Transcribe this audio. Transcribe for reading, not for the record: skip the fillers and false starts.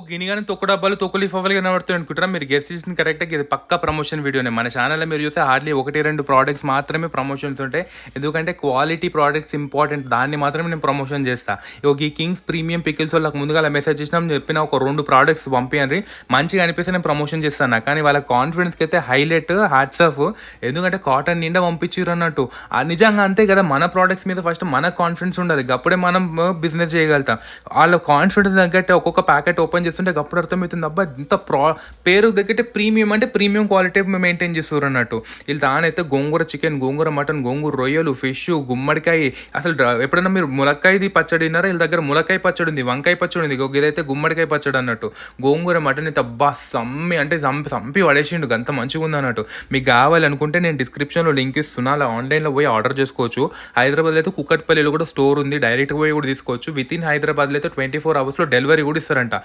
గినిగాని తొక్కు డబ్బాలు, తొక్కు లిఫాఫాలు కనబడుతున్నాయి అనుకుంటారా? మీరు గెస్ చేసింది కరెక్ట్‌గా ఇది పక్కా ప్రమోషన్ వీడియోనే. మన ఛానెల్‌లో మీరు చూస్తే హార్డ్‌లీ 1, 2 ప్రొడక్ట్స్ మాత్రమే ప్రమోషన్స్ ఉంటాయి. ఎందుకంటే క్వాలిటీ ప్రొడక్ట్స్ ఇంపార్టెంట్. దాన్ని మాత్రమే నేను ప్రమోషన్ చేస్తా. ఈ కింగ్స్ ప్రీమియం పికిల్స్ వాళ్ళకి ముందుగాల మెసేజ్ చేసినాం చెప్పిన ఒక 2 ప్రొడక్ట్స్ పంపియండ్రి. మంచిగా అనిపిస్తే నేను ప్రమోషన్ చేస్తాను. కానీ వాళ్ళ కాన్ఫిడెన్స్‌కి అయితే హైలైట్ హ్యాట్స్ ఆఫ్. ఎందుకంటే కాటన్ నిండా పంపించిర్రు అన్నట్టు. నిజంగా అంతే కదా! మన ప్రొడక్ట్స్ మీద ఫస్ట్ మనకు కాన్ఫిడెన్స్ ఉండాలి. అప్పుడే మనం బిజినెస్ చేయగలుగుతాం. వాళ్ళ కాన్ఫిడెన్స్ తగ్గట్టే ఒక్కొక్క ప్యాకెట్ ఓపెన్ చేస్తుంటే అప్పుడు అర్థమవుతుంది అబ్బా ఇంత పేరు తగ్గట్టే ప్రీమియం అంటే ప్రీమియం క్వాలిటీ మెయింటైన్ చేస్తారు అన్నట్టు. వీళ్ళు తానైతే గోంగూర చికెన్, గోంగూర మటన్, గోంగూర రొయ్యలు, ఫిష్, గుమ్మడికాయ. అసలు ఎప్పుడైనా మీరు ములక్కాయది పచ్చడి తిన్నారా? వీళ్ళ దగ్గర ములక్కాయ పచ్చడి ఉంది, వంకాయ పచ్చడి ఉంది, ఇదైతే గుమ్మడికాయ పచ్చడి అన్నట్టు. గోంగూర మటన్ అయితే అబ్బా సమ్మి అంటే సంపి పడేసిండు, అంత మంచిగా ఉంది అన్నట్టు. మీకు కావాలనుకుంటే నేను డిస్క్రిప్షన్లో లింక్ ఇస్తున్నా, అలా ఆన్లైన్లో పోయి ఆర్డర్ చేసుకోవచ్చు. హైదరాబాద్లో అయితే కుక్కట్పల్లిలో కూడా స్టోర్ ఉంది, డైరెక్ట్గా పోయి కూడా తీసుకోవచ్చు. విత్ ఇన్ హైదరాబాద్లో అయితే 24 hours డెలివరీ కూడా ఇస్తారంట.